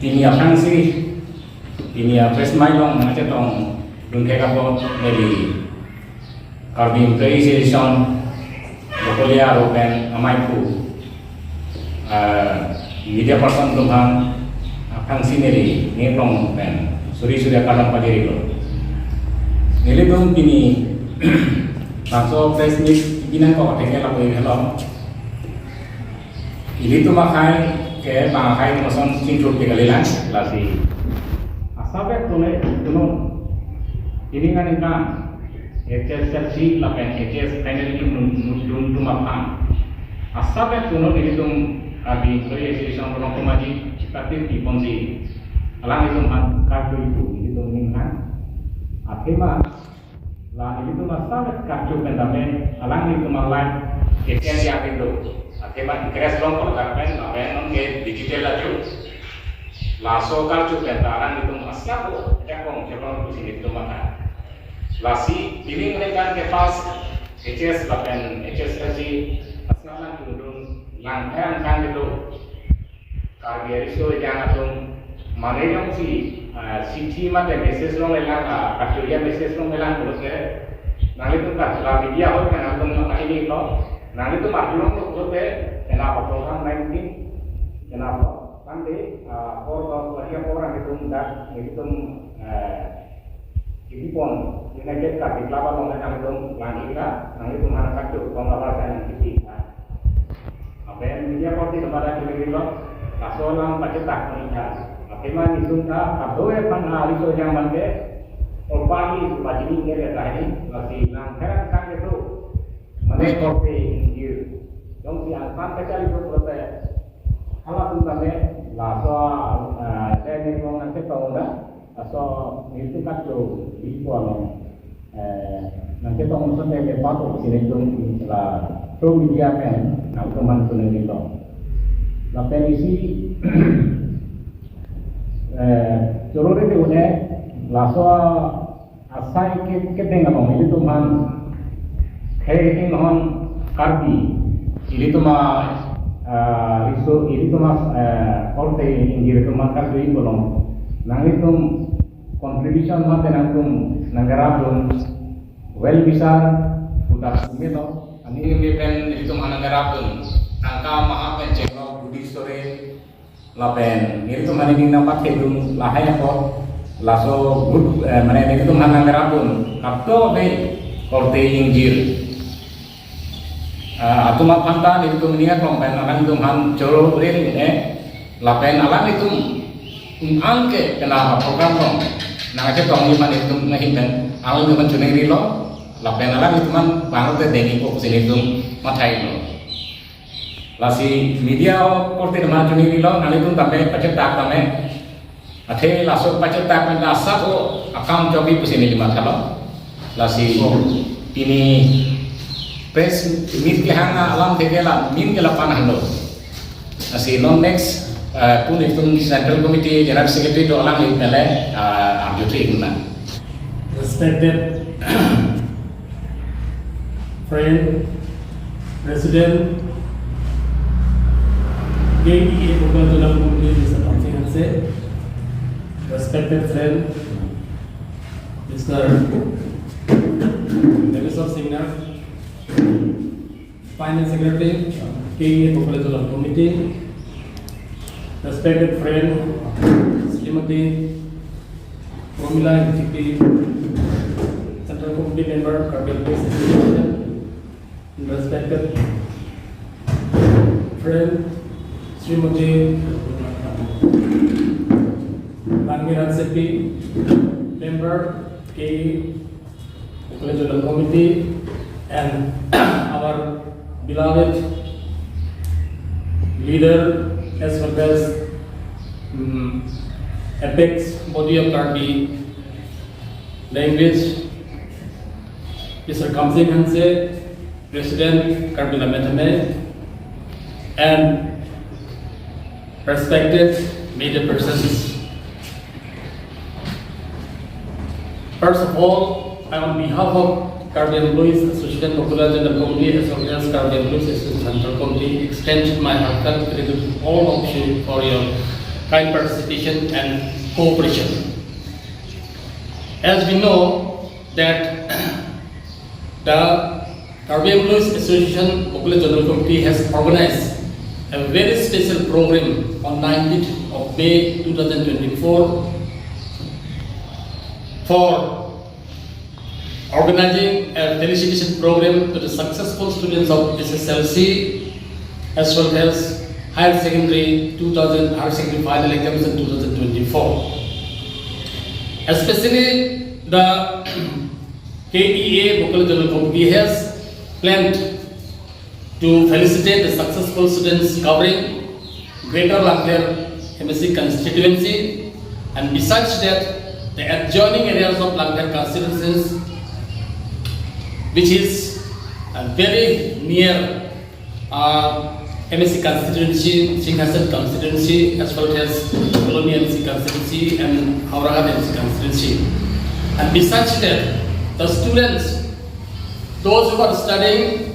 Ini apa sih? Ini press mailong nanti tong dungke kapot dari Karbi Implementation Bokolia Ropen Amaipu media person tuhan akan sineri ni tong pen suri sudah kadang pagi itu. Nilai dong ini langsung press meet binan kau tinggal lagu ini hello. Ini tu makai ke bangkai mason singkul tinggalan lasi asabe tunai ini kan ingkang HSLC lapen HS finally dum makan asabe tunai ini tum abi association orang pemaji ciptatif di ponsi alang itu man kartu itu ingkang akhirnya lah ini tum asabe kartu pendame alang itu malah HS yang itu akhirnya increase long pergerakan lapen ke digital laju laso kartu pentaran itu masih apa cekong di sini itu mana lasi ini mereka ke pas HS lapen HS lagi asalan turun langkah kan itu karya itu jangan tuh mana yang si city mana message long elang kartu ya message long elang terus ke nanti tuh kartu media hot kan tuh makanya ini loh nanti tuh marjulong tuh terus ke kenapa program 19 kenapa nanti orang itu mudah itu ini pun United Cup di kelapa long yang itu langkah nanti itu mana kacau pengalaman yang kita apa yang media kau tidak pada kiri lo kasolang pacetak menikah akhirnya disunta kabel pengali so yang mande pagi pagi ini kita tadi masih langkah kan itu mana kopi ini dong si alpan kecil itu proses kalau tuntame laso saya ni orang nanti tahu dah laso itu kan tu ibu along nanti tahu masa saya lepas tu sini tu lah tu media kan aku teman tu nanti tahu lapen isi curur itu udah laso asai ke dengan orang itu man kayak orang karbi ini tu mah itu mas orte inggir itu maka tuh belum nang itu contribution mah tenang negara belum well bisa sudah gitu ini pen itu mana negara belum angka mah pencenglo budi sore lapen itu mana ini nampak itu lahai kok laso good mana itu mana negara belum kapto be orte inggir atau makan itu meniak lompen akan itu han coro real lapen alam itu angke kena program dong nah aja tong lima itu ngahitan alam itu mencuri rilo lapen alam itu man banget dengi kok sini itu matai lo lasi media korte mana curi rilo alam itu sampai pacetak sampai ate langsung pacetak mendasar oh account jobi pusini di mata lo lasi ini press meet ke hanga alam tegela min ke lapan hando asi non next pun itu central committee general secretary do alam ni pele amjutri guna respected friend president KDA Bogor dalam committee Mr. Tamsin Hanse respected friend Mr. Denisov Singh Finance Secretary, KDA Population Committee, respected friend, Srimati Promila Executive Central Committee Member, Kargil Police Association, respected friend, Srimati Bangmiran Sepi, Member, KDA Population Committee, and our beloved leader as well as apex body of Karbi language, Mr. Kamsing Hanse, President Karbi Lametame, and respected media persons. First of all, on behalf of Karbi Employees Association Popular General Committee as well as Karbi Employees Association Central Committee, extend my heartfelt gratitude to all of you for your kind participation and cooperation. As we know that the Karbi Employees Association Bokule General Committee has organized a very special program on 19th of May 2024 for organizing a felicitation program to the successful students of SSLC as well as higher secondary final exams in 2024. Especially the KEA Bokule General Committee has planned to felicitate the successful students covering Greater Langkawi MSc constituency, and besides that, the adjoining areas of Langkawi constituencies, which is very near MSc constituency, Singhasan constituency, as well as Colonial MSc constituency and Haurahat MSc constituency. And besides that, the students, those who are studying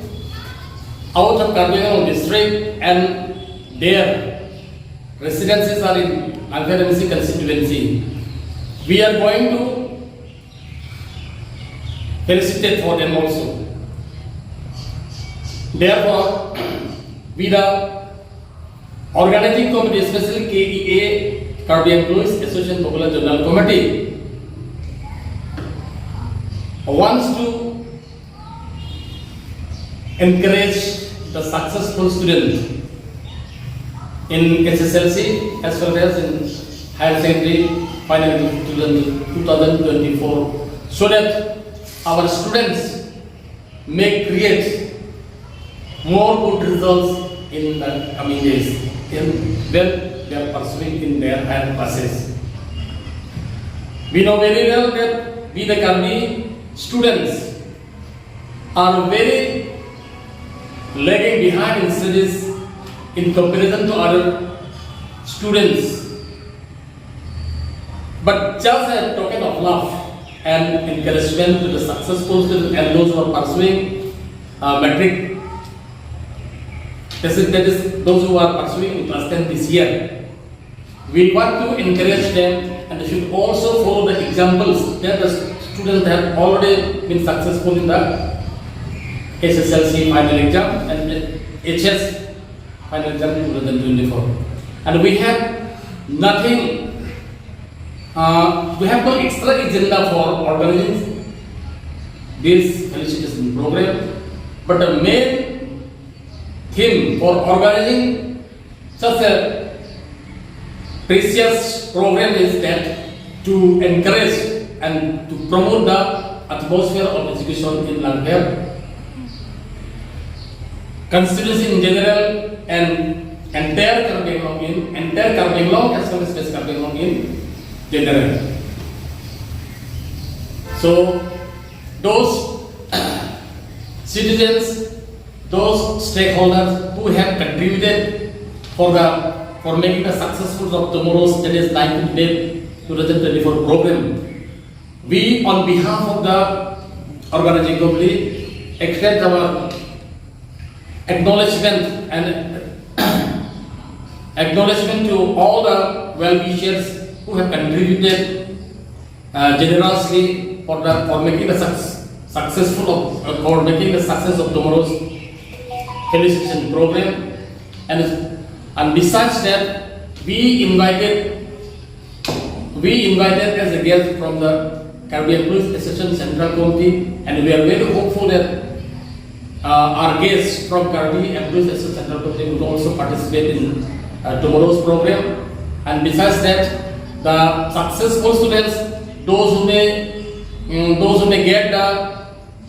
out of Karbi Anglong district and their residences are in Langkawi MSc constituency, we are going to felicitate for them also. Therefore, we the organizing committee, especially KEA, Karbi Employees Association Bokule General Committee, wants to encourage the successful student in SSLC as well as in higher secondary final 2024, so that our students may create more good results in the coming days when they are pursuing in their higher classes. We know very well that we the Karbi students are very lagging behind in studies in comparison to other students. But just a token of love and encouragement to the successful students and those who are pursuing matric, that is those who are pursuing class 10 this year, we want to encourage them, and they should also follow the examples that the students have already been successful in the SSLC final exam and HS final exam 2024. And we have nothing, we have no extra agenda for organizing this felicitation program, but the main theme for organizing such a precious program is that to encourage and to promote the atmosphere of education in Langkawi constituency in general and entire Karbi Anglong as well as West Karbi Anglong in general. So those citizens, those stakeholders who have contributed for making the successful of tomorrow's, that is 19th May 2024 program, we on behalf of the organizing committee extend our acknowledgement to all the well-wishers who have contributed generously for making the success of tomorrow's felicitation program. And besides that, we invited as a guest from the Karbi Employees Association Central Committee, and we are very hopeful that our guests from Karbi Employees Association Central Committee will also participate in tomorrow's program. And besides that, the successful students, those who may get the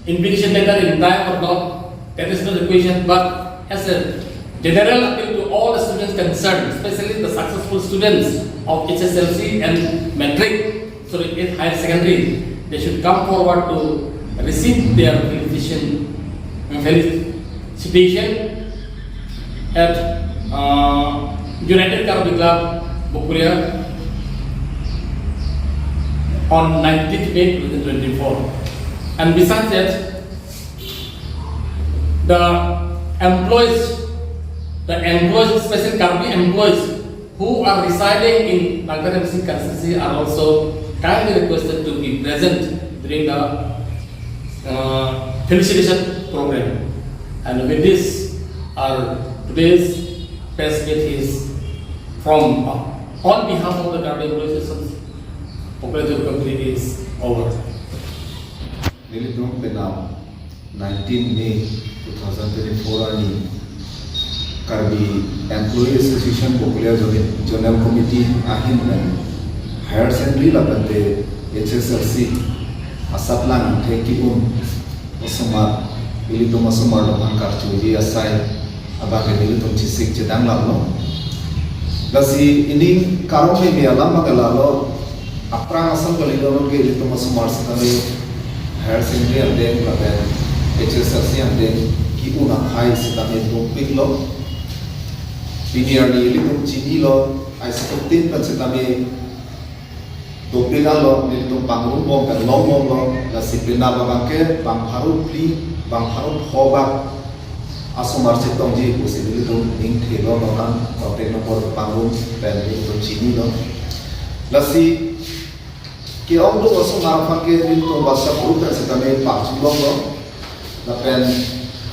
invitation letter in time or not, that is not the question. But as a general appeal to all the students concerned, especially the successful students of HSLC and matric, higher secondary, they should come forward to receive their felicitation at United Karbi Club, Bokule, on 19th May 2024. And besides that, the employees, especially Karbi employees who are residing in Langkawi District constituency are also kindly requested to be present during the felicitation program. And with this, our today's press meet is from on behalf of the Guardian Associations, Popular Committee is over. Nilitong Penam 19 May 2024 ani Karbi Employee Association Popular Zonal Committee ahin dan Higher Secondary labante HSLC asaplan thekipun osomar nilitong osomar doman karchuji asai abake nilitong chisik jedang lalo lasi ini karong me alam magalalo aprang asam galilo ke nilitong osomar sekali Higher Secondary ande laben HSLC ande ki una high sitame topik lo senior ni litung chini lo ai setentin kan sitame topik lo ni litung pangrung bom kan long lo la sipena babake bang harut pli bang harut hoba asomar setong ji kusi litung ning thelo lo kan topik no por pangrung pen litung chini lo la si कि हम लोग असम मारफा के दिन तो बच्चा बहुत ऐसे तमें पार्चुलों लो लपेन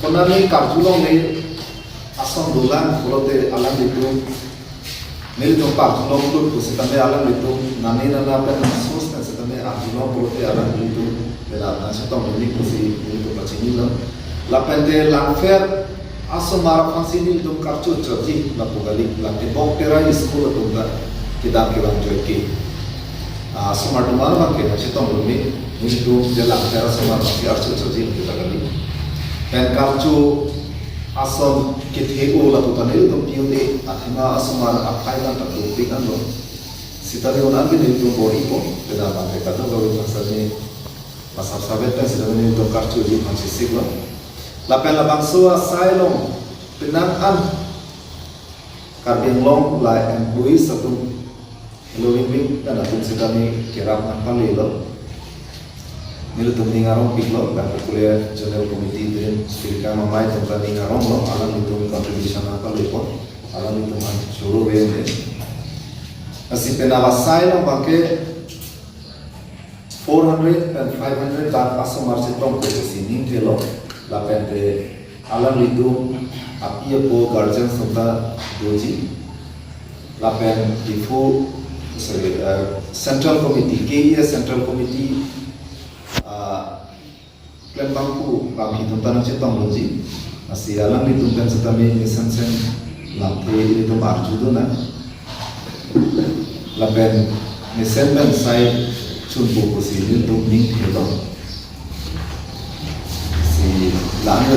कोनामी कार्चुलों में असम डोलान फलोते अलग लेतो मिल तो पार्चुलों को कुछ तमें अलग लेतो नानी नाना अपन सोच ऐसे तमें आर्चुलों फलोते अलग लेतो बेला नाचे तो मिली कुछ मिल तो बचनी लो लपेन दे लांफेर असम मारफा से मिल तो कार्चु चर्ची लपुगाली लपे बॉक्टेरा स्कूल तो उनका किताब के बारे में जो Asomar domar bangke masih tong lumi untuk jalan cara asomar masih arcu cerji kita kali dan karcu asom kithe la tu tanil to piune athima asomar apai lan tu pikan lo sitari onan ke tu bori ko da bangke kata lo pasane pasar sabet ta sidane to karcu ji masih siglo la pela bangso asailong penang an karbing long la employee satu Loliming dan atum sedami kiram apa lelo nilu tumning arong piklo dan kuliah General Committee dan spirika mamai tentang arong lo alam itu contribution apa lepo alam itu man suruh bende asih penawasai lo bangke 400 and 500 dan asomar setong ke sini telo lapente alam itu api apo guardian sonda doji lapen difu Central Committee, KES Central Committee, Klem Bangku, kami tuntutan cetong loji, masih alam dituntutan setami sen lampu itu marju tu na, lapen nesen ben saya cumbu kusi itu ning hello, si langgar